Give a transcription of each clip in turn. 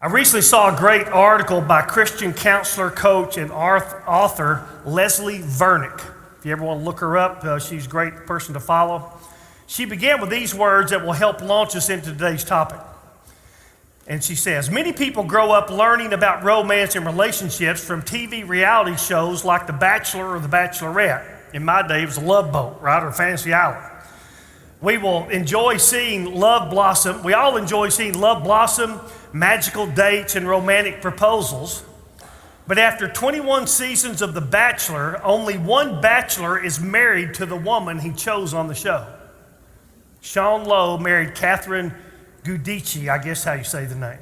I recently saw a great article by Christian counselor, coach, and author Leslie Vernick. If you ever want to look her up, she's a great person to follow. She began with these words that will help launch us into today's topic. And she says, many people grow up learning about romance and relationships from TV reality shows like The Bachelor or The Bachelorette. In my day, it was Love Boat, right, or Fantasy Island. We will enjoy seeing love blossom. We all enjoy seeing love blossom, magical dates, and romantic proposals. But after 21 seasons of The Bachelor, only one bachelor is married to the woman he chose on the show. Sean Lowe married Catherine Giudice, I guess how you say the name.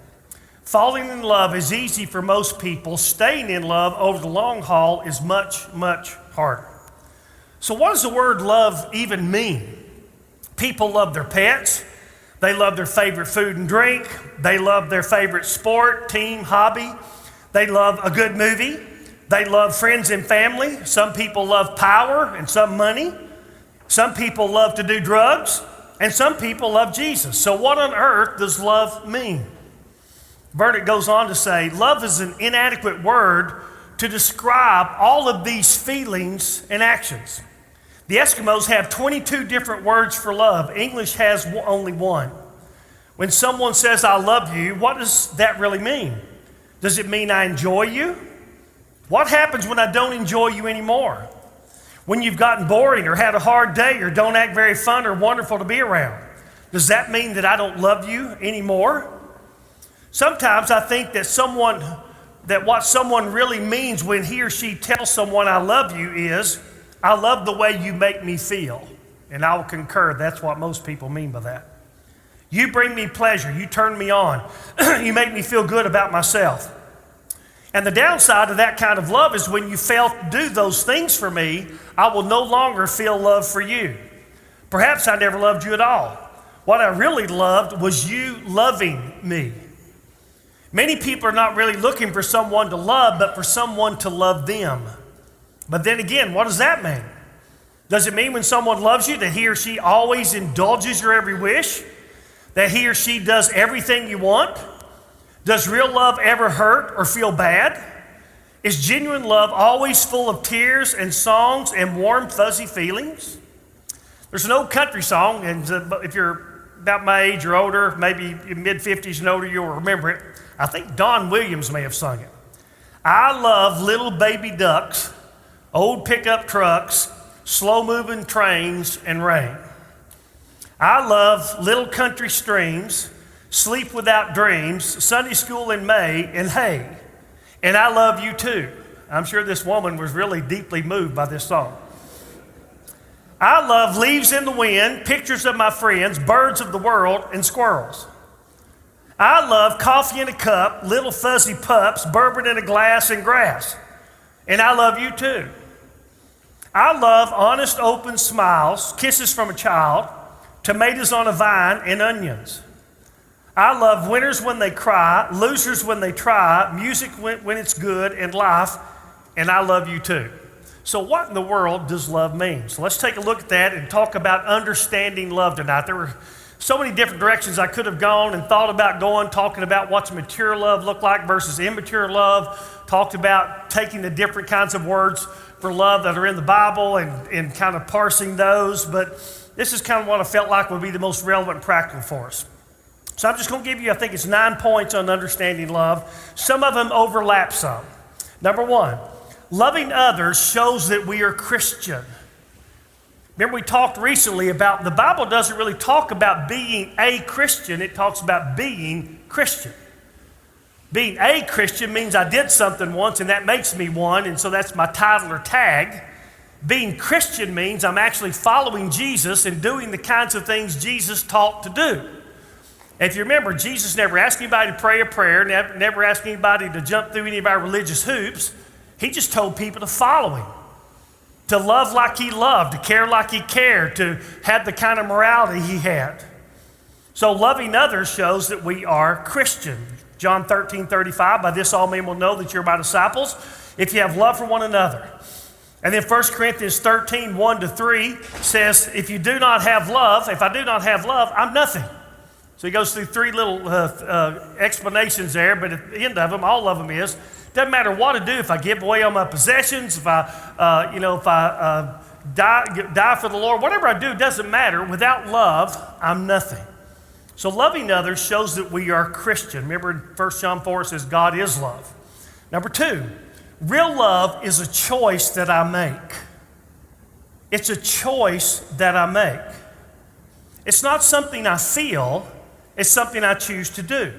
Falling in love is easy for most people. Staying in love over the long haul is much, much harder. So what does the word love even mean? People love their pets. They love their favorite food and drink. They love their favorite sport, team, hobby. They love a good movie. They love friends and family. Some people love power and some money. Some people love to do drugs. And some people love Jesus. So what on earth does love mean? Verdict goes on to say, love is an inadequate word to describe all of these feelings and actions. The Eskimos have 22 different words for love. English has only one. When someone says, I love you, what does that really mean? Does it mean I enjoy you? What happens when I don't enjoy you anymore? When you've gotten boring or had a hard day or don't act very fun or wonderful to be around, does that mean that I don't love you anymore? Sometimes I think that what someone really means when he or she tells someone I love you is, I love the way you make me feel. And I will concur, that's what most people mean by that. You bring me pleasure, you turn me on, you make me feel good about myself. And the downside of that kind of love is when you fail to do those things for me, I will no longer feel love for you. Perhaps I never loved you at all. What I really loved was you loving me. Many people are not really looking for someone to love, but for someone to love them. But then again, what does that mean? Does it mean when someone loves you that he or she always indulges your every wish? That he or she does everything you want? Does real love ever hurt or feel bad? Is genuine love always full of tears and songs and warm, fuzzy feelings? There's an old country song, and if you're about my age or older, maybe mid-50s and older, you'll remember it. I think Don Williams may have sung it. I love little baby ducks, old pickup trucks, slow-moving trains, and rain. I love little country streams, sleep without dreams, Sunday school in May, and hay. And I love you too. I'm sure this woman was really deeply moved by this song. I love leaves in the wind, pictures of my friends, birds of the world, and squirrels. I love coffee in a cup, little fuzzy pups, bourbon in a glass, and grass. And I love you too. I love honest, open smiles, kisses from a child, tomatoes on a vine, and onions. I love winners when they cry, losers when they try, music when it's good, and life, and I love you too. So what in the world does love mean? So let's take a look at that and talk about understanding love tonight. There were so many different directions I could have gone and thought about going, talking about what's mature love look like versus immature love, talked about taking the different kinds of words for love that are in the Bible and kind of parsing those, but this is kind of what I felt like would be the most relevant and practical for us. So I'm just going to give you, I think it's 9 points on understanding love. Some of them overlap some. Number 1, loving others shows that we are Christian. Remember we talked recently about the Bible doesn't really talk about being a Christian, it talks about being Christian. Being a Christian means I did something once and that makes me one, and so that's my title or tag. Being Christian means I'm actually following Jesus and doing the kinds of things Jesus taught to do. If you remember, Jesus never asked anybody to pray a prayer, never asked anybody to jump through any of our religious hoops. He just told people to follow him, to love like he loved, to care like he cared, to have the kind of morality he had. So loving others shows that we are Christian. John 13:35, by this all men will know that you're my disciples, if you have love for one another. And then 1 Corinthians 13, 1-3 says, if I do not have love, I'm nothing. So he goes through three little explanations there, but at the end of them, all of them is, doesn't matter what I do, if I give away all my possessions, if I die for the Lord, whatever I do doesn't matter. Without love, I'm nothing. So loving others shows that we are Christian. Remember in 1 John 4 it says God is love. Number two, real love is a choice that I make. It's a choice that I make. It's not something I feel, it's something I choose to do.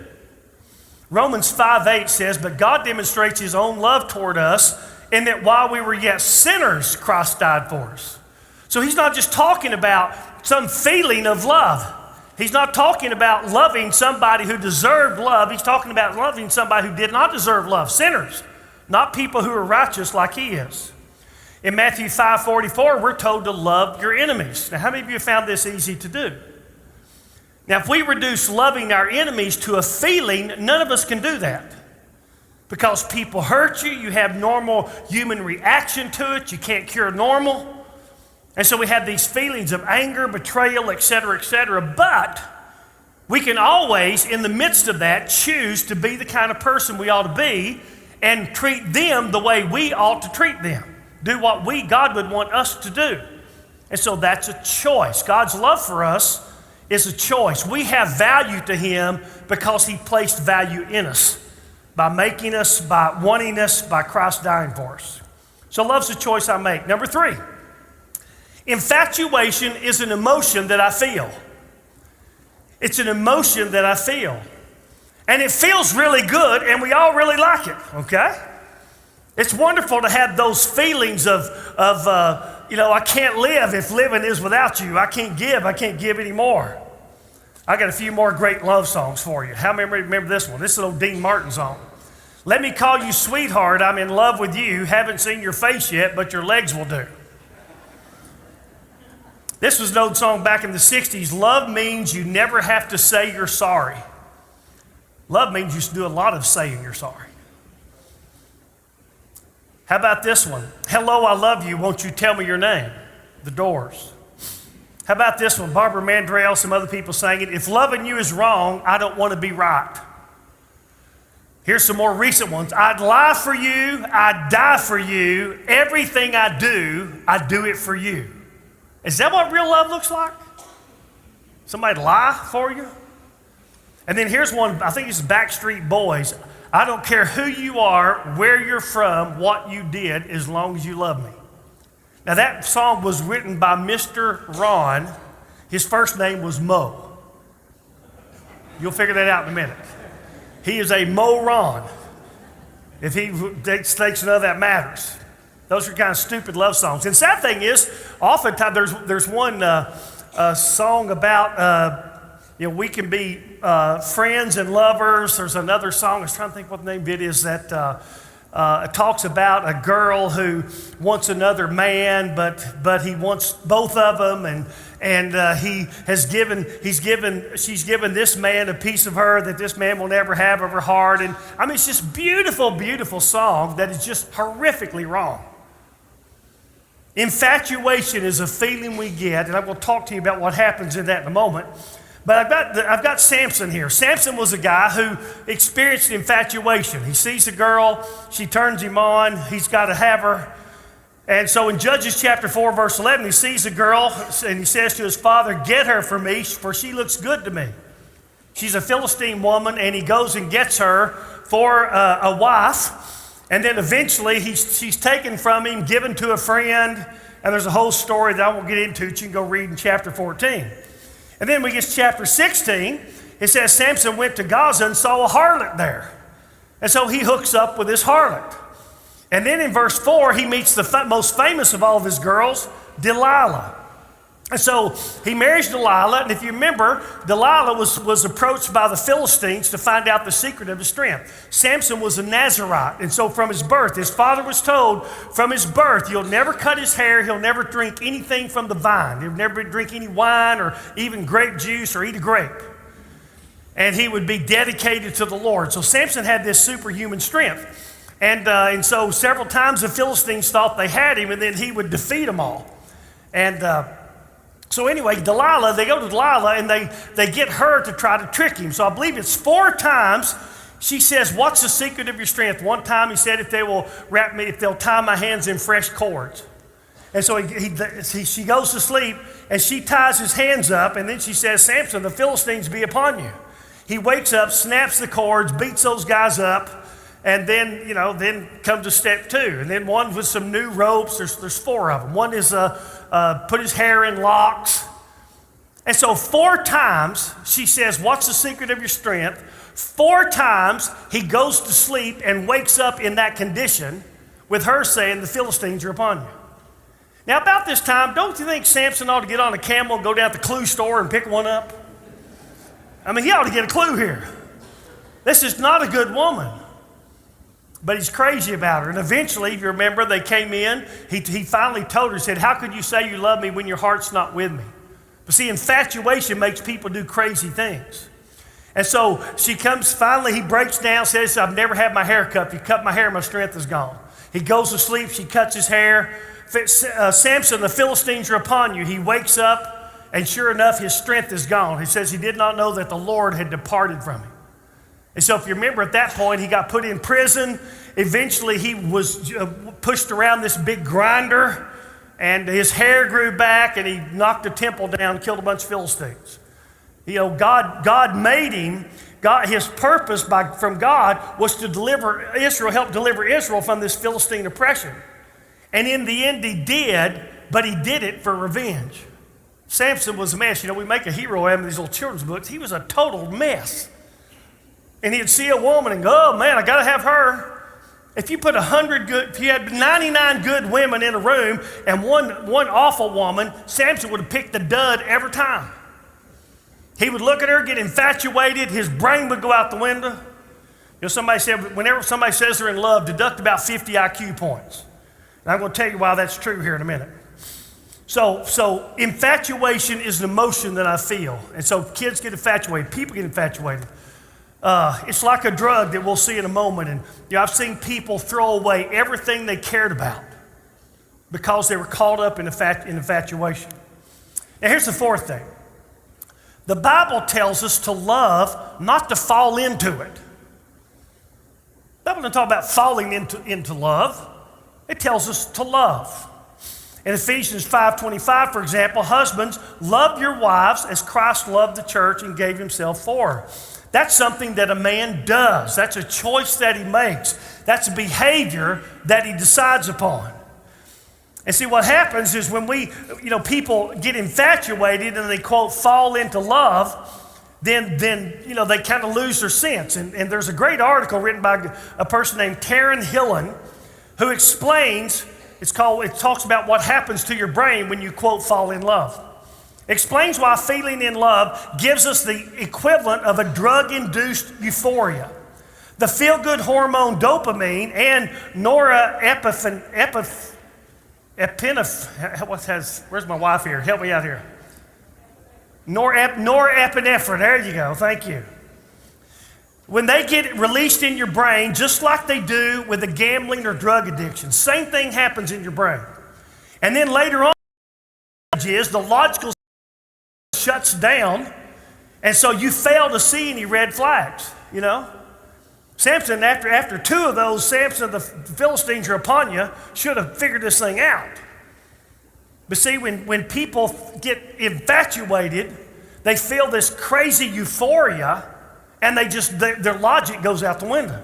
Romans 5:8 says, but God demonstrates his own love toward us in that while we were yet sinners, Christ died for us. So he's not just talking about some feeling of love. He's not talking about loving somebody who deserved love. He's talking about loving somebody who did not deserve love, sinners, not people who are righteous like he is. In Matthew 5:44, we're told to love your enemies. Now, how many of you have found this easy to do? Now, if we reduce loving our enemies to a feeling, none of us can do that. Because people hurt you, you have normal human reaction to it, you can't cure normal. And so we have these feelings of anger, betrayal, et cetera, but we can always, in the midst of that, choose to be the kind of person we ought to be and treat them the way we ought to treat them. Do what God would want us to do. And so that's a choice. God's love for us is a choice. We have value to him because he placed value in us by making us, by wanting us, by Christ dying for us. So love's a choice I make. Number three, infatuation is an emotion that I feel. It's an emotion that I feel. And it feels really good, and we all really like it, okay? It's wonderful to have those feelings of I can't live if living is without you. I can't give anymore. I got a few more great love songs for you. How many remember this one? This is an old Dean Martin song. Let me call you sweetheart, I'm in love with you. Haven't seen your face yet, but your legs will do. This was an old song back in the 60s. Love means you never have to say you're sorry. Love means you do a lot of saying you're sorry. How about this one? Hello, I love you. Won't you tell me your name? The Doors. How about this one? Barbara Mandrell, some other people sang it. If loving you is wrong, I don't want to be right. Here's some more recent ones. I'd lie for you. I'd die for you. Everything I do it for you. Is that what real love looks like? Somebody lie for you? And then here's one, I think it's Backstreet Boys. I don't care who you are, where you're from, what you did, as long as you love me. Now that song was written by Mr. Ron. His first name was Mo. You'll figure that out in a minute. He is a moron. If he thinks none of that matters. Those are kind of stupid love songs. And the sad thing is, oftentimes there's one song about, we can be friends and lovers. There's another song, I was trying to think what the name of it is, that it talks about a girl who wants another man, but he wants both of them, and she's given this man a piece of her that this man will never have of her heart. And I mean, it's just beautiful, beautiful song that is just horrifically wrong. Infatuation is a feeling we get, and I'm going to talk to you about what happens in that in a moment. But I've got Samson here. Samson was a guy who experienced infatuation. He sees a girl, she turns him on, he's got to have her. And so in Judges chapter 4, verse 11, he sees a girl and he says to his father, get her for me, for she looks good to me. She's a Philistine woman, and he goes and gets her for a wife. And then eventually she's taken from him, given to a friend, and there's a whole story that I won't get into. You can go read in chapter 14. And then we get to chapter 16. It says Samson went to Gaza and saw a harlot there. And so he hooks up with this harlot. And then in verse 4, he meets the most famous of all of his girls, Delilah. And so he marries Delilah, and if you remember, Delilah was approached by the Philistines to find out the secret of his strength. Samson was a Nazarite, and so from his birth, his father was told, from his birth, he'll never cut his hair, he'll never drink anything from the vine. He'll never drink any wine or even grape juice or eat a grape. And he would be dedicated to the Lord. So Samson had this superhuman strength. And so several times the Philistines thought they had him, and then he would defeat them all. And So anyway, they go to Delilah and they get her to try to trick him. So I believe it's 4 times she says, what's the secret of your strength? One time he said, if they'll tie my hands in fresh cords. And so she goes to sleep and she ties his hands up, and then she says, Samson, the Philistines be upon you. He wakes up, snaps the cords, beats those guys up, and then comes to step 2. And then one with some new ropes, there's 4 of them. One is put his hair in locks. And so 4 times she says, what's the secret of your strength? 4 times he goes to sleep and wakes up in that condition with her saying, the Philistines are upon you. Now about this time, don't you think Samson ought to get on a camel and go down to the clue store and pick one up? I mean, he ought to get a clue here. This is not a good woman. But he's crazy about her. And eventually, if you remember, they came in. He finally told her, said, how could you say you love me when your heart's not with me? But see, infatuation makes people do crazy things. And so she comes, finally he breaks down, says, I've never had my hair cut. If you cut my hair, my strength is gone. He goes to sleep, she cuts his hair. Samson, the Philistines are upon you. He wakes up, and sure enough, his strength is gone. He says he did not know that the Lord had departed from him. And so if you remember at that point, he got put in prison. Eventually he was pushed around this big grinder, and his hair grew back, and he knocked the temple down and killed a bunch of Philistines. God made him. His purpose from God was to help deliver Israel from this Philistine oppression. And in the end he did, but he did it for revenge. Samson was a mess. We make a hero out of these little children's books. He was a total mess. And he'd see a woman and go, oh man, I gotta have her. If you had 99 good women in a room and one awful woman, Samson would have picked the dud every time. He would look at her, get infatuated, his brain would go out the window. Somebody said, whenever somebody says they're in love, deduct about 50 IQ points. And I'm going to tell you why that's true here in a minute. So infatuation is the emotion that I feel. And so kids get infatuated, people get infatuated. It's like a drug that we'll see in a moment. And I've seen people throw away everything they cared about because they were caught up in infatuation. Now here's the 4th thing. The Bible tells us to love, not to fall into it. The Bible doesn't talk about falling into love. It tells us to love. In Ephesians 5:25, for example, husbands, love your wives as Christ loved the church and gave himself for her. That's something that a man does. That's a choice that he makes. That's a behavior that he decides upon. And see, what happens is when people get infatuated and they, quote, fall into love, then they kind of lose their sense. And there's a great article written by a person named Taryn Hillen who explains, it talks about what happens to your brain when you, quote, fall in love. Explains why feeling in love gives us the equivalent of a drug-induced euphoria. The feel-good hormone dopamine and where's my wife here? Help me out here. Norepinephrine, there you go, thank you. When they get released in your brain, just like they do with a gambling or drug addiction, same thing happens in your brain. And then later on, the logical shuts down, and so you fail to see any red flags, Samson, after 2 of those, Samson, the Philistines are upon you, should have figured this thing out. But see, when people get infatuated, they feel this crazy euphoria, and their logic goes out the window.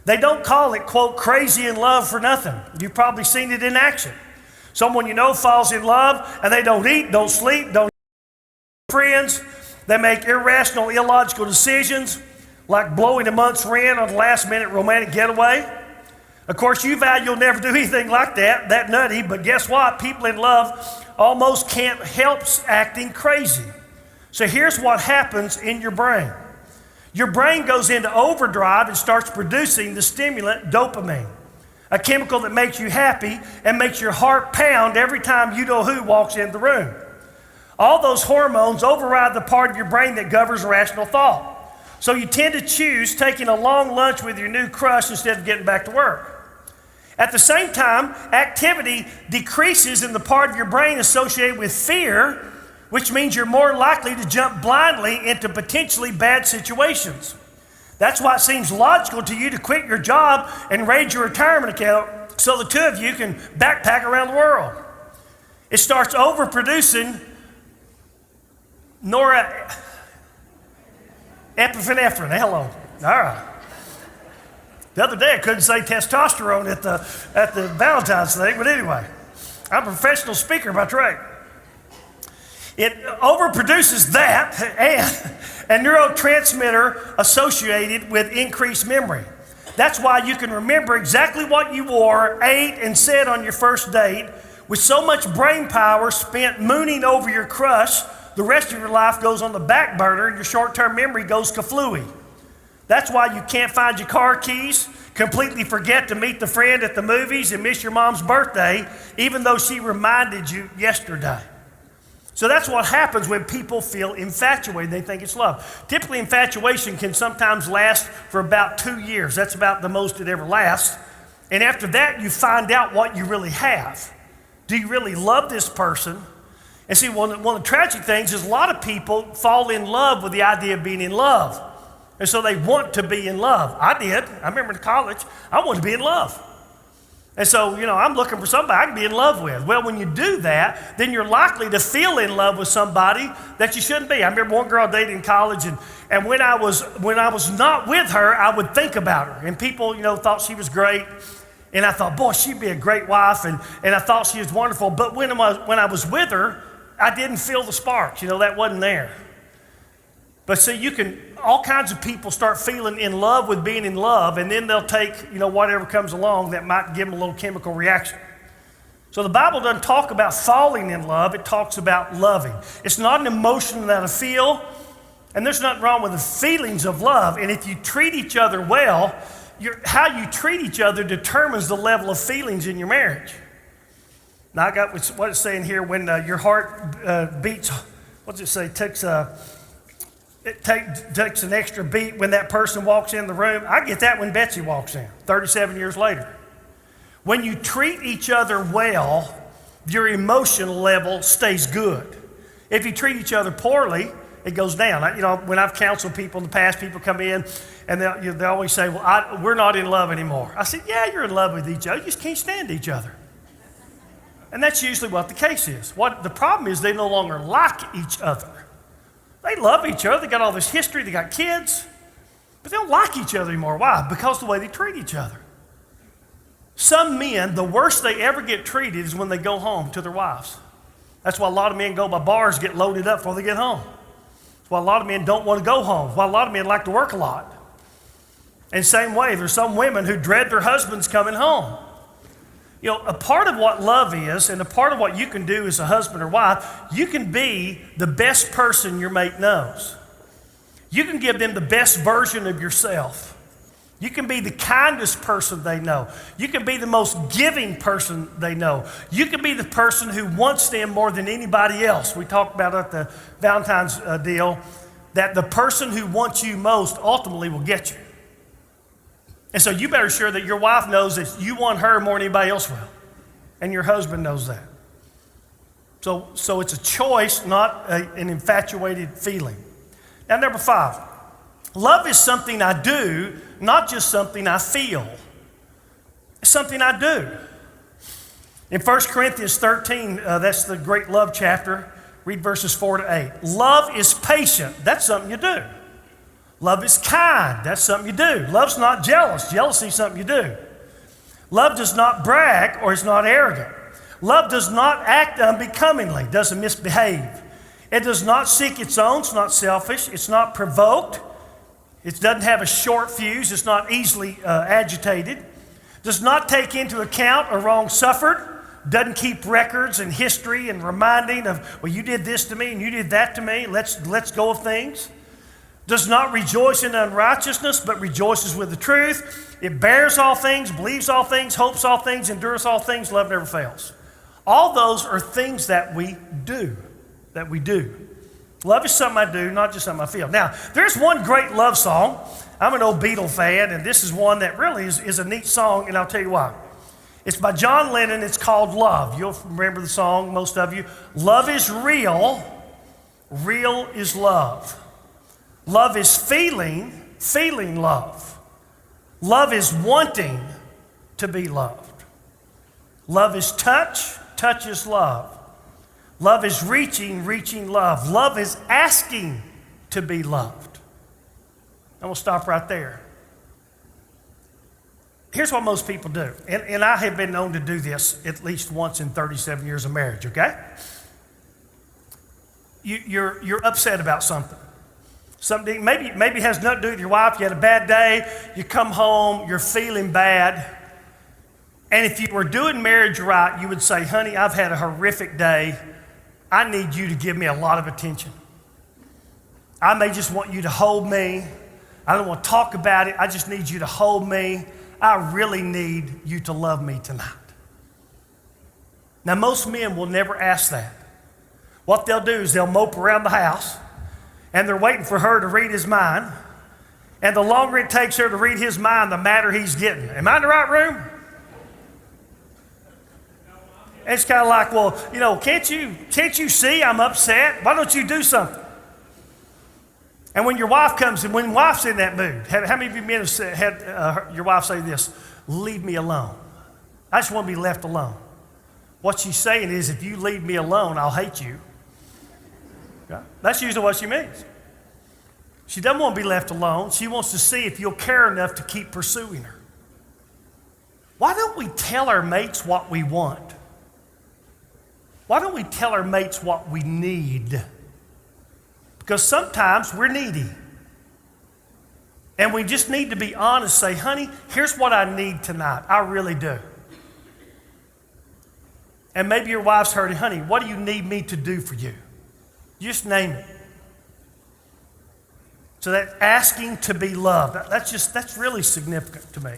They don't call it, quote, crazy in love for nothing. You've probably seen it in action. Someone falls in love, and they don't eat, don't sleep, don't friends. They make irrational, illogical decisions, like blowing a month's rent on the last-minute romantic getaway. Of course, you vow you'll never do anything like that nutty, but guess what? People in love almost can't help acting crazy. So here's what happens in your brain. Your brain goes into overdrive and starts producing the stimulant dopamine, a chemical that makes you happy and makes your heart pound every time you know who walks in the room. All those hormones override the part of your brain that governs rational thought. So you tend to choose taking a long lunch with your new crush instead of getting back to work. At the same time, activity decreases in the part of your brain associated with fear which means you're more likely to jump blindly into potentially bad situations. That's why it seems logical to you to quit your job and raise your retirement account so the two of you can backpack around the world. It starts overproducing norepinephrine. Hello. All right. The other day I couldn't say testosterone at the Valentine's thing, but anyway, I'm a professional speaker by trade. It overproduces that and a neurotransmitter associated with increased memory. That's why you can remember exactly what you wore, ate, and said on your first date. With so much brain power spent mooning over your crush, the rest of your life goes on the back burner and your short-term memory goes kaflooey. That's why you can't find your car keys, completely forget to meet the friend at the movies, and miss your mom's birthday, even though she reminded you yesterday. So that's what happens when people feel infatuated. They think it's love. Typically, infatuation can sometimes last for about 2 years. That's about the most it ever lasts. And after that, you find out what you really have. Do you really love this person? And see, one of the tragic things is a lot of people fall in love with the idea of being in love. And so they want to be in love. I did. I remember in college, I wanted to be in love. And so, I'm looking for somebody I can be in love with. Well, when you do that, then you're likely to feel in love with somebody that you shouldn't be. I remember one girl I dated in college, and when I was not with her, I would think about her. And people, thought she was great. And I thought, boy, she'd be a great wife. And I thought she was wonderful. But when I was with her, I didn't feel the sparks. That wasn't there. But see, all kinds of people start feeling in love with being in love, and then they'll take, whatever comes along that might give them a little chemical reaction. So the Bible doesn't talk about falling in love, it talks about loving. It's not an emotion that I feel, and there's nothing wrong with the feelings of love. And if you treat each other well, how you treat each other determines the level of feelings in your marriage. Now I got what it's saying here, when your heart beats, what's it say, it takes an extra beat when that person walks in the room. I get that when Betsy walks in, 37 years later. When you treat each other well, your emotional level stays good. If you treat each other poorly, it goes down. When I've counseled people in the past, people come in and they always say, well, we're not in love anymore. I said, yeah, you're in love with each other. You just can't stand each other. And that's usually what the case is. What the problem is, they no longer like each other. They love each other. They got all this history. They got kids. But they don't like each other anymore. Why? Because of the way they treat each other. Some men, the worst they ever get treated is when they go home to their wives. That's why a lot of men go by bars, get loaded up before they get home. That's why a lot of men don't want to go home. That's why a lot of men like to work a lot. And same way, there's some women who dread their husbands coming home. A part of what love is, and a part of what you can do as a husband or wife, you can be the best person your mate knows. You can give them the best version of yourself. You can be the kindest person they know. You can be the most giving person they know. You can be the person who wants them more than anybody else. We talked about at the Valentine's deal that the person who wants you most ultimately will get you. And so you better ensure that your wife knows that you want her more than anybody else will. And your husband knows that. So it's a choice, not an infatuated feeling. Now, number 5, love is something I do, not just something I feel. It's something I do. In 1 Corinthians 13, that's the great love chapter, read verses 4 to 8. Love is patient. That's something you do. Love is kind. That's something you do. Love's not jealous. Jealousy is something you do. Love does not brag or is not arrogant. Love does not act unbecomingly, doesn't misbehave. It does not seek its own. It's not selfish. It's not provoked. It doesn't have a short fuse. It's not easily agitated. Does not take into account a wrong suffered. Doesn't keep records and history and reminding of, well, you did this to me and you did that to me. Let's go of things. Does not rejoice in unrighteousness, but rejoices with the truth. It bears all things, believes all things, hopes all things, endures all things. Love never fails. All those are things that we do. Love is something I do, not just something I feel. Now, there's one great love song. I'm an old Beatle fan, and this is one that really is a neat song, and I'll tell you why. It's by John Lennon. It's called Love. You'll remember the song, most of you. Love is real. Real is love. Love is feeling love. Love is wanting to be loved. Love is touch is love. Love is reaching love. Love is asking to be loved. And we'll stop right there. Here's what most people do, and I have been known to do this at least once in 37 years of marriage, okay? You're upset about something. Something maybe has nothing to do with your wife. You had a bad day. You come home. You're feeling bad. And if you were doing marriage right, you would say, honey, I've had a horrific day. I need you to give me a lot of attention. I may just want you to hold me. I don't want to talk about it. I just need you to hold me. I really need you to love me tonight. Now, most men will never ask that. What they'll do is they'll mope around the house, and they're waiting for her to read his mind. And the longer it takes her to read his mind, the madder he's getting. Am I in the right room? And it's kind of like, well, can't you see I'm upset? Why don't you do something? And when your wife comes, and when wife's in that mood, how many of you men have had your wife say this? Leave me alone. I just want to be left alone. What she's saying is, if you leave me alone, I'll hate you. Okay? That's usually what she means. She doesn't want to be left alone. She wants to see if you'll care enough to keep pursuing her. Why don't we tell our mates what we want? Why don't we tell our mates what we need? Because sometimes we're needy. And we just need to be honest, say, honey, here's what I need tonight. I really do. And maybe your wife's hurting, honey, what do you need me to do for you? Just name it. So that asking to be loved, that's really significant to me.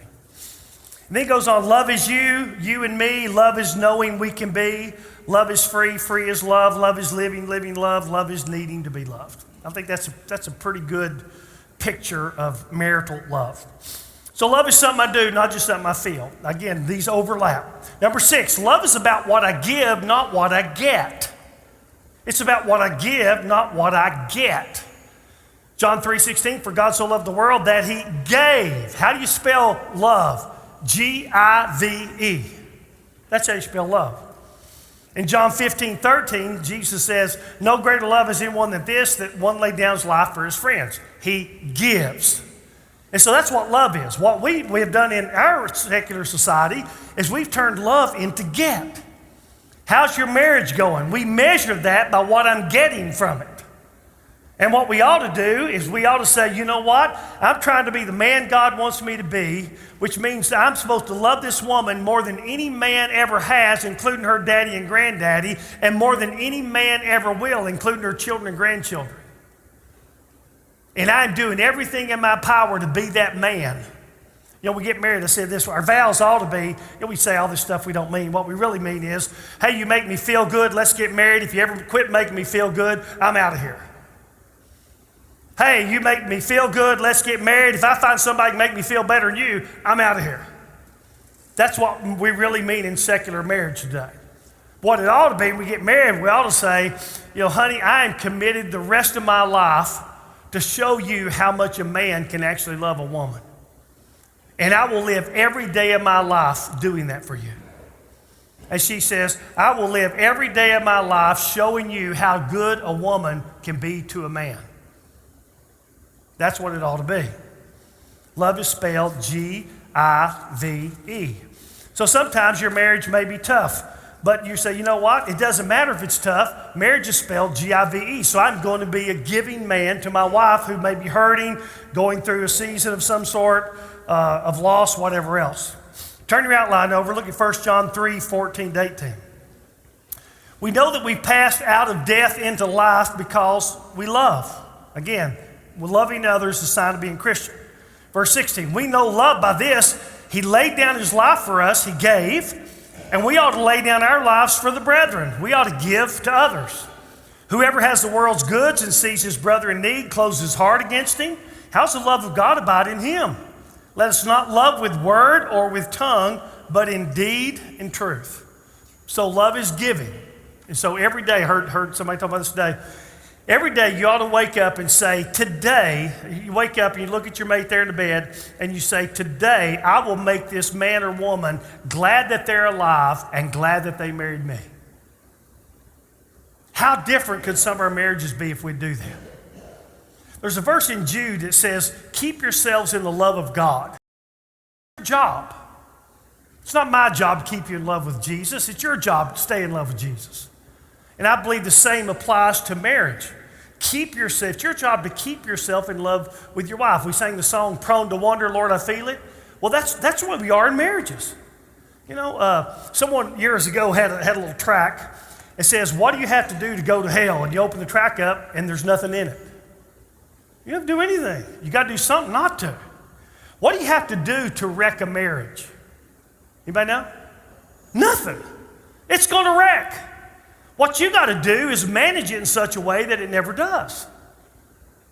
And then it goes on, love is you and me. Love is knowing we can be. Love is free is love. Love is living love. Love is needing to be loved. I think that's a pretty good picture of marital love. So love is something I do, not just something I feel. Again, these overlap. Number 6, love is about what I give, not what I get. It's about what I give, not what I get. John 3:16, for God so loved the world that he gave. How do you spell love? G-I-V-E. That's how you spell love. In John 15:13, Jesus says, no greater love is anyone than this, that one laid down his life for his friends. He gives. And so that's what love is. What we have done in our secular society is we've turned love into get. How's your marriage going? We measure that by what I'm getting from it. And what we ought to do is we ought to say, you know what? I'm trying to be the man God wants me to be, which means that I'm supposed to love this woman more than any man ever has, including her daddy and granddaddy, and more than any man ever will, including her children and grandchildren. And I'm doing everything in my power to be that man. We get married, I said this, our vows ought to be, we say all this stuff we don't mean. What we really mean is, hey, you make me feel good, let's get married. If you ever quit making me feel good, I'm out of here. Hey, you make me feel good, let's get married. If I find somebody who can make me feel better than you, I'm out of here. That's what we really mean in secular marriage today. What it ought to be, when we get married, we ought to say, honey, I am committed the rest of my life to show you how much a man can actually love a woman. And I will live every day of my life doing that for you. And she says, I will live every day of my life showing you how good a woman can be to a man. That's what it ought to be. Love is spelled G-I-V-E. So sometimes your marriage may be tough, but you say, you know what? It doesn't matter if it's tough. Marriage is spelled G-I-V-E. So I'm going to be a giving man to my wife who may be hurting, going through a season of some sort of loss, whatever else. Turn your outline over. Look at 1 John 3:14-18. We know that we've passed out of death into life because we love. Again, loving others is a sign of being Christian. Verse 16, we know love by this. He laid down his life for us. He gave. And we ought to lay down our lives for the brethren. We ought to give to others. Whoever has the world's goods and sees his brother in need closes his heart against him. How's the love of God abide in him? Let us not love with word or with tongue, but in deed and truth. So love is giving. And so every day, I heard somebody talk about this today, Every day you ought to wake up and say, today, you wake up and you look at your mate there in the bed and you say, today I will make this man or woman glad that they're alive and glad that they married me. How different could some of our marriages be if we do that? There's a verse in Jude that says, keep yourselves in the love of God. It's your job. It's not my job to keep you in love with Jesus. It's your job to stay in love with Jesus. And I believe the same applies to marriage. It's your job to keep yourself in love with your wife. We sang the song, Prone to Wander, Lord, I Feel It. Well, that's what we are in marriages. You know, someone years ago had a little tract. It says, what do you have to do to go to hell? And you open the tract up and there's nothing in it. You don't have to do anything. You got to do something not to. What do you have to do to wreck a marriage? Anybody know? Nothing. It's going to wreck. What you got to do is manage it in such a way that it never does.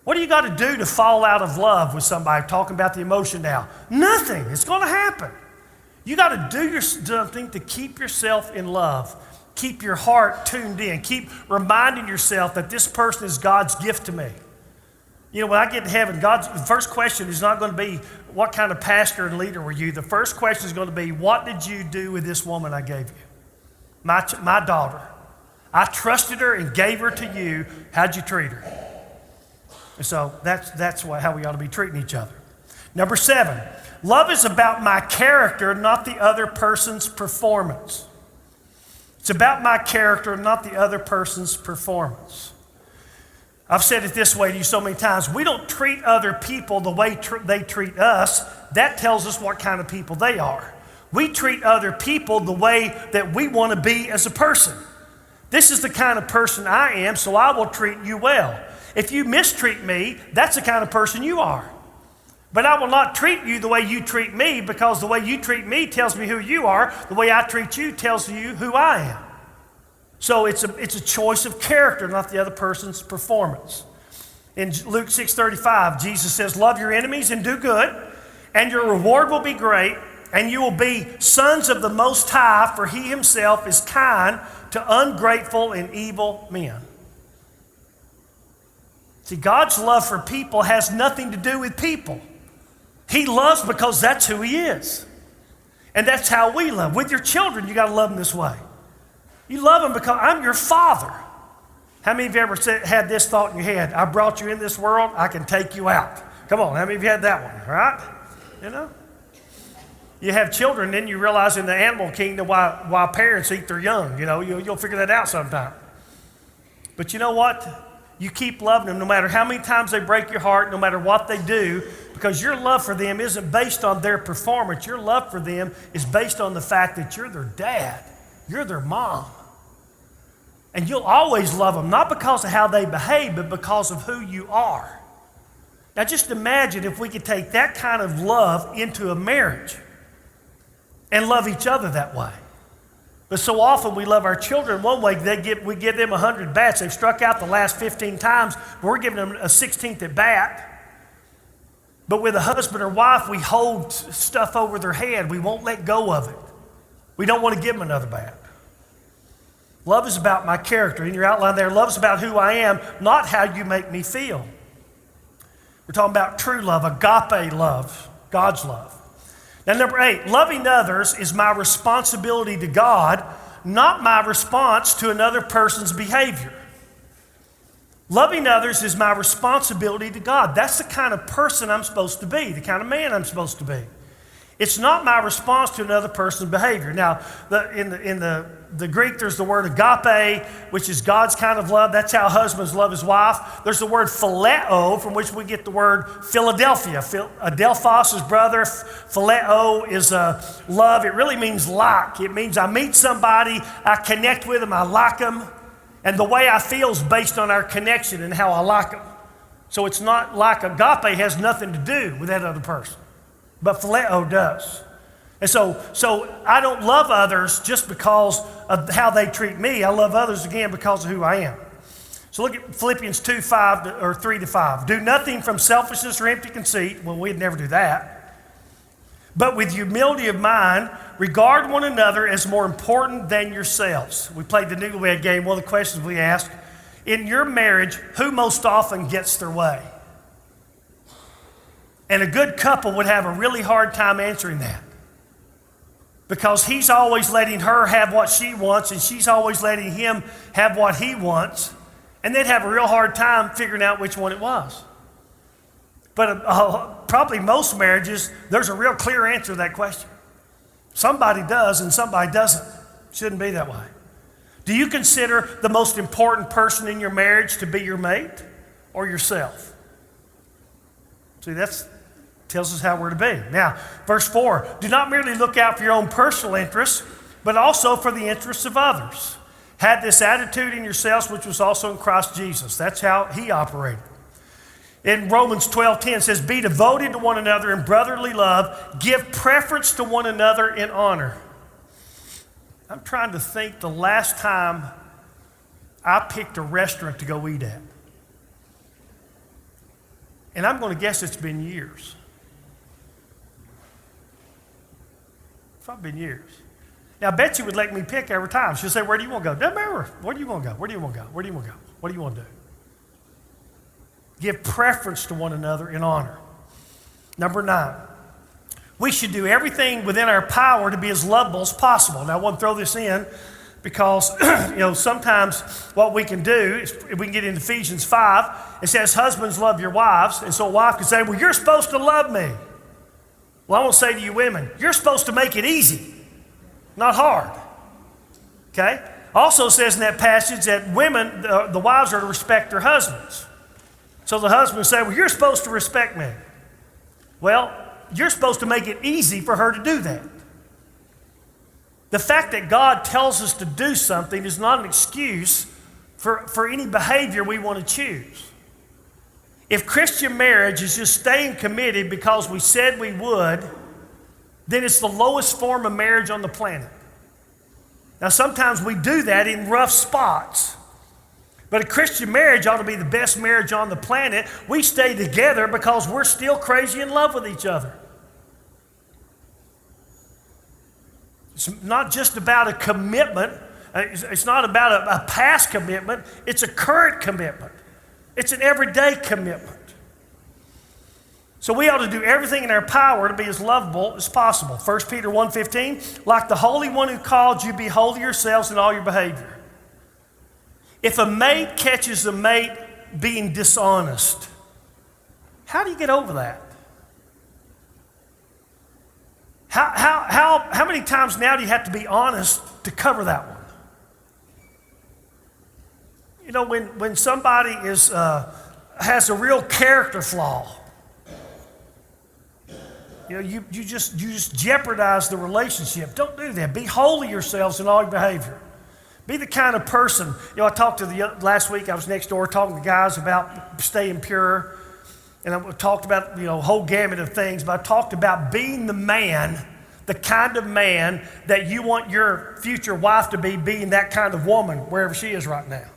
What do you got to do to fall out of love with somebody? Talking about the emotion now. Nothing. It's going to happen. You got to do something to keep yourself in love. Keep your heart tuned in. Keep reminding yourself that this person is God's gift to me. You know, when I get to heaven, the first question is not going to be, what kind of pastor and leader were you? The first question is going to be, what did you do with this woman I gave you? My daughter. I trusted her and gave her to you. How'd you treat her? And so that's how we ought to be treating each other. Number 7, love is about my character, not the other person's performance. It's about my character, not the other person's performance. I've said it this way to you so many times. We don't treat other people the way they treat us. That tells us what kind of people they are. We treat other people the way that we want to be as a person. This is the kind of person I am, so I will treat you well. If you mistreat me, that's the kind of person you are. But I will not treat you the way you treat me, because the way you treat me tells me who you are. The way I treat you tells you who I am. So it's a choice of character, not the other person's performance. In Luke 6:35, Jesus says, love your enemies and do good, and your reward will be great, and you will be sons of the Most High, for he himself is kind to ungrateful and evil men. See, God's love for people has nothing to do with people. He loves because that's who he is. And that's how we love. With your children, you got to love them this way. You love them because I'm your father. How many of you ever had this thought in your head? I brought you in this world, I can take you out. Come on, how many of you had that one, right? You know? You have children, then you realize in the animal kingdom why parents eat their young. You know, you'll figure that out sometime. But you know what? You keep loving them no matter how many times they break your heart, no matter what they do, because your love for them isn't based on their performance. Your love for them is based on the fact that you're their dad. You're their mom. And you'll always love them, not because of how they behave, but because of who you are. Now just imagine if we could take that kind of love into a marriage and love each other that way. But so often we love our children one way, we give them 100 bats. They've struck out the last 15 times, but we're giving them a 16th at bat. But with a husband or wife, we hold stuff over their head. We won't let go of it. We don't want to give them another bat. Love is about my character. In your outline there, love is about who I am, not how you make me feel. We're talking about true love, agape love, God's love. Now, number 8, loving others is my responsibility to God, not my response to another person's behavior. Loving others is my responsibility to God. That's the kind of person I'm supposed to be, the kind of man I'm supposed to be. It's not my response to another person's behavior. Now, in the Greek, there's the word agape, which is God's kind of love. That's how husbands love his wife. There's the word phileo, from which we get the word Philadelphia. Adelphos is brother. Phileo is love. It really means like. It means I meet somebody, I connect with them, I like them, and the way I feel is based on our connection and how I like them. So it's not like agape has nothing to do with that other person. But phileo does. And so I don't love others just because of how they treat me. I love others, again, because of who I am. So look at Philippians 3-5. Do nothing from selfishness or empty conceit. Well, we'd never do that. But with humility of mind, regard one another as more important than yourselves. We played the Newlywed game. One of the questions we asked in your marriage, who most often gets their way? And a good couple would have a really hard time answering that, because he's always letting her have what she wants and she's always letting him have what he wants, and they'd have a real hard time figuring out which one it was. But probably most marriages, there's a real clear answer to that question. Somebody does and somebody doesn't. Shouldn't be that way. Do you consider the most important person in your marriage to be your mate or yourself? See, that tells us how we're to be. Now, verse 4, do not merely look out for your own personal interests, but also for the interests of others. Had this attitude in yourselves, which was also in Christ Jesus. That's how he operated. In Romans 12:10 it says, be devoted to one another in brotherly love, give preference to one another in honor. I'm trying to think the last time I picked a restaurant to go eat at. And I'm going to guess it's been years. It's probably been years. Now, Betsy would let me pick every time. She'll say, where do you want to go? Doesn't matter. Where do you want to go? Where do you want to go? Where do you want to go? What do you want to do? Give preference to one another in honor. Number 9, we should do everything within our power to be as lovable as possible. Now, I want to throw this in because, sometimes what we can do is, if we can get into Ephesians 5, it says, husbands, love your wives. And so a wife can say, well, you're supposed to love me. Well, I want to say to you women, you're supposed to make it easy, not hard. Okay? Also says in that passage that women, the wives are to respect their husbands. So the husband will say, well, you're supposed to respect me. Well, you're supposed to make it easy for her to do that. The fact that God tells us to do something is not an excuse for any behavior we want to choose. If Christian marriage is just staying committed because we said we would, then it's the lowest form of marriage on the planet. Now, sometimes we do that in rough spots. But a Christian marriage ought to be the best marriage on the planet. We stay together because we're still crazy in love with each other. It's not just about a commitment. It's not about a past commitment. It's a current commitment. It's an everyday commitment. So we ought to do everything in our power to be as lovable as possible. 1 Peter 1:15, like the Holy One who called you, be holy yourselves in all your behavior. If a mate catches a mate being dishonest, how do you get over that? How many times now do you have to be honest to cover that one? When somebody has a real character flaw, you just jeopardize the relationship. Don't do that. Be holy yourselves in all your behavior. Be the kind of person, I talked to last week, I was next door talking to guys about staying pure. And I talked about, a whole gamut of things, but I talked about being the man, the kind of man that you want your future wife to be, being that kind of woman, wherever she is right now.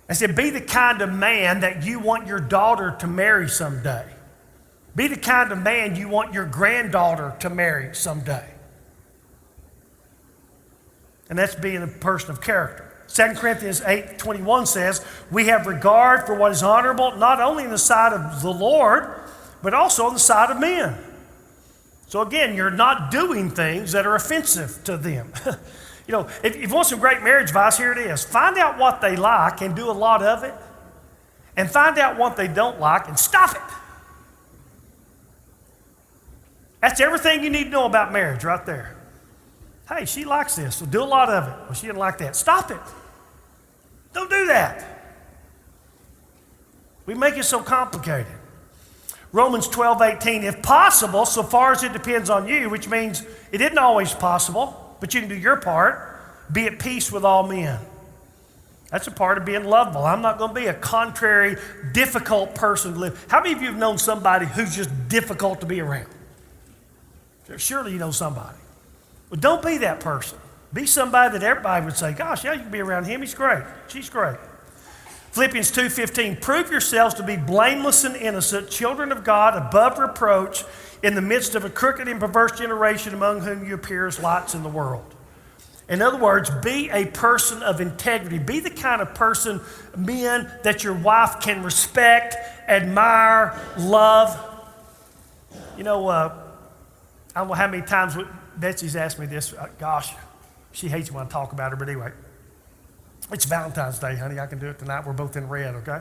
I said, be the kind of man that you want your daughter to marry someday. Be the kind of man you want your granddaughter to marry someday. And that's being a person of character. 2 Corinthians 8:21 says, we have regard for what is honorable, not only in the sight of the Lord, but also on the side of men. So again, you're not doing things that are offensive to them. If you want some great marriage advice, here it is. Find out what they like and do a lot of it. And find out what they don't like and stop it. That's everything you need to know about marriage right there. Hey, she likes this, so do a lot of it. Well, she didn't like that. Stop it. Don't do that. We make it so complicated. Romans 12:18, if possible, so far as it depends on you, which means it isn't always possible, but you can do your part, be at peace with all men. That's a part of being lovable. I'm not going to be a contrary, difficult person to live. How many of you have known somebody who's just difficult to be around? Surely you know somebody. Well, don't be that person. Be somebody that everybody would say, gosh, yeah, you can be around him. He's great. She's great. Philippians 2:15, prove yourselves to be blameless and innocent, children of God, above reproach, in the midst of a crooked and perverse generation among whom you appear as lights in the world. In other words, be a person of integrity. Be the kind of person, men, that your wife can respect, admire, love. You know, I don't know how many times Betsy's asked me this. Gosh, she hates when I talk about her, but anyway. It's Valentine's Day, honey. I can do it tonight. We're both in red, okay?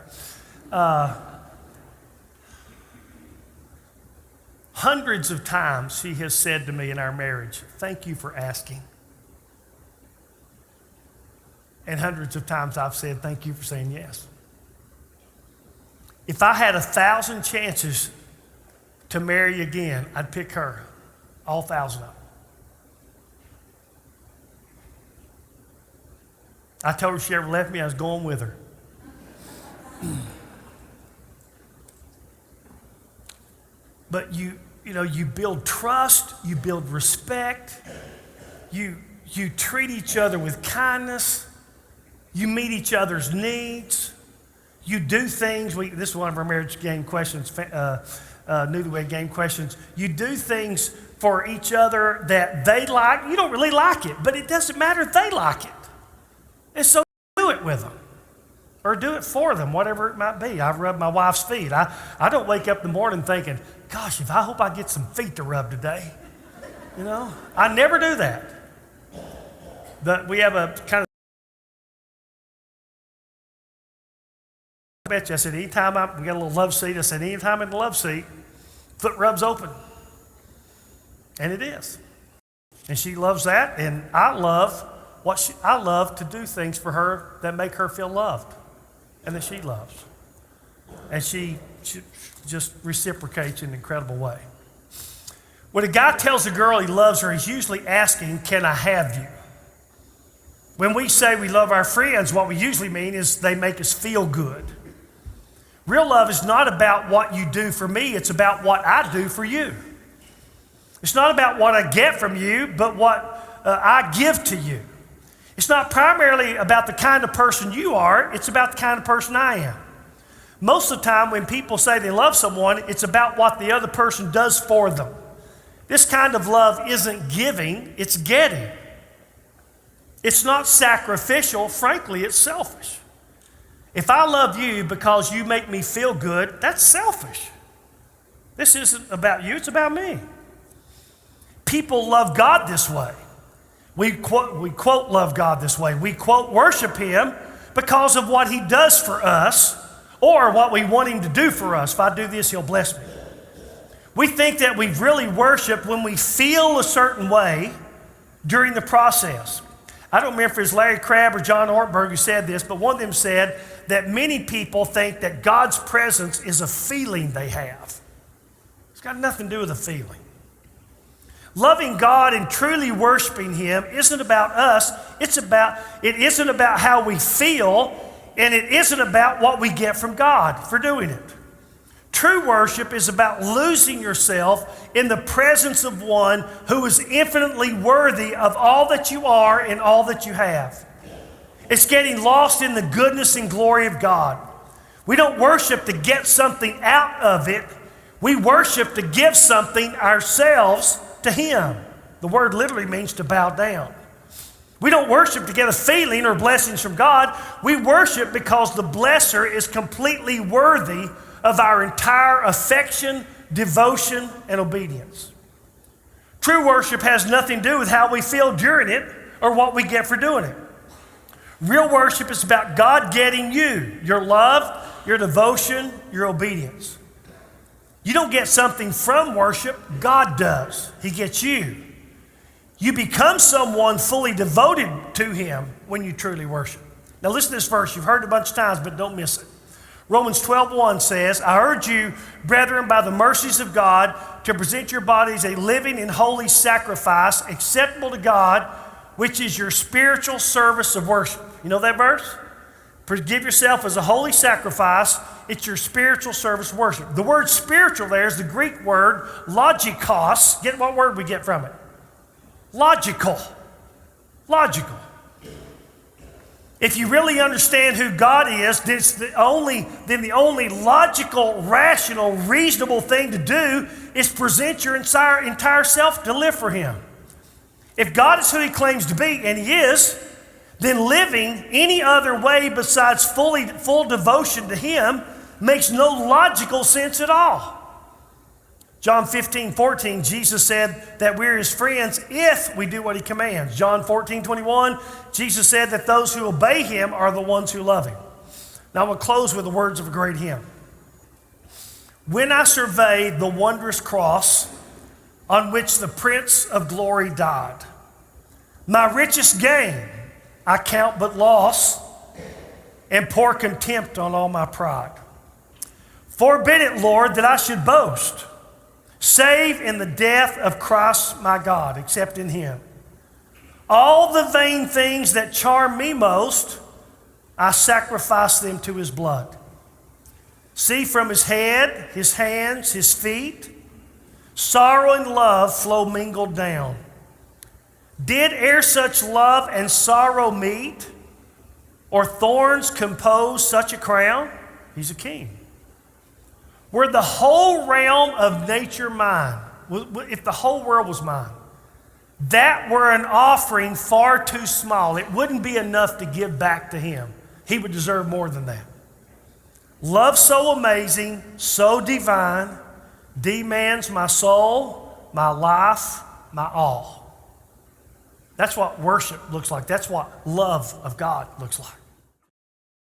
Hundreds of times she has said to me in our marriage, "Thank you for asking." And hundreds of times I've said, "Thank you for saying yes." If I had 1,000 chances to marry again, I'd pick her, all 1,000 of them. I told her if she ever left me, I was going with her. But you build trust, you build respect, you treat each other with kindness, you meet each other's needs, you do things. This is one of our marriage game questions, newlywed game questions. You do things for each other that they like. You don't really like it, but it doesn't matter if they like it. And so do it with them or do it for them, whatever it might be. I rub my wife's feet. I don't wake up in the morning thinking, gosh, I hope I get some feet to rub today. You know, I never do that. But we have a kind of, I bet you, I said, anytime we got a little love seat, I said, anytime in the love seat, foot rubs open. And it is. And she loves that, and I love to do things for her that make her feel loved and that she loves. And she just reciprocates in an incredible way. When a guy tells a girl he loves her, he's usually asking, can I have you? When we say we love our friends, what we usually mean is they make us feel good. Real love is not about what you do for me, it's about what I do for you. It's not about what I get from you, but what I give to you. It's not primarily about the kind of person you are, it's about the kind of person I am. Most of the time when people say they love someone, it's about what the other person does for them. This kind of love isn't giving, it's getting. It's not sacrificial, frankly, it's selfish. If I love you because you make me feel good, that's selfish. This isn't about you, it's about me. People love God this way. We quote love God this way. We quote worship Him because of what He does for us or what we want Him to do for us. If I do this, He'll bless me. We think that we really worship when we feel a certain way during the process. I don't remember if it was Larry Crabb or John Ortberg who said this, but one of them said that many people think that God's presence is a feeling they have. It's got nothing to do with a feeling. Loving God and truly worshiping Him isn't about us. It isn't about how we feel, and it isn't about what we get from God for doing it. True worship is about losing yourself in the presence of one who is infinitely worthy of all that you are and all that you have. It's getting lost in the goodness and glory of God. We don't worship to get something out of it. We worship to give something ourselves to Him. The word literally means to bow down. We don't worship to get a feeling or blessings from God. We worship because the blesser is completely worthy of our entire affection, devotion, and obedience. True worship has nothing to do with how we feel during it or what we get for doing it. Real worship is about God getting you, your love, your devotion, your obedience. You don't get something from worship, God does. He gets you. You become someone fully devoted to Him when you truly worship. Now listen to this verse. You've heard it a bunch of times, but don't miss it. Romans 12:1 says, I urge you, brethren, by the mercies of God, to present your bodies a living and holy sacrifice acceptable to God, which is your spiritual service of worship. You know that verse? Give yourself as a holy sacrifice. It's your spiritual service of worship. The word spiritual there is the Greek word logikos. Get what word we get from it? Logical. Logical. If you really understand who God is, then the only logical, rational, reasonable thing to do is present your entire self to live for Him. If God is who he claims to be, and he is, then living any other way besides full devotion to him makes no logical sense at all. John 15:14, Jesus said that we're his friends if we do what he commands. John 14:21, Jesus said that those who obey him are the ones who love him. Now we'll close with the words of a great hymn. When I survey the wondrous cross on which the Prince of Glory died, my richest gain I count but loss, and pour contempt on all my pride. Forbid it, Lord, that I should boast, save in the death of Christ my God, except in him. All the vain things that charm me most, I sacrifice them to his blood. See, from his head, his hands, his feet, sorrow and love flow mingled down. Did ere such love and sorrow meet, or thorns compose such a crown? He's a king. Were the whole realm of nature mine, if the whole world was mine, that were an offering far too small. It wouldn't be enough to give back to him. He would deserve more than that. Love so amazing, so divine, demands my soul, my life, my all. That's what worship looks like. That's what love of God looks like.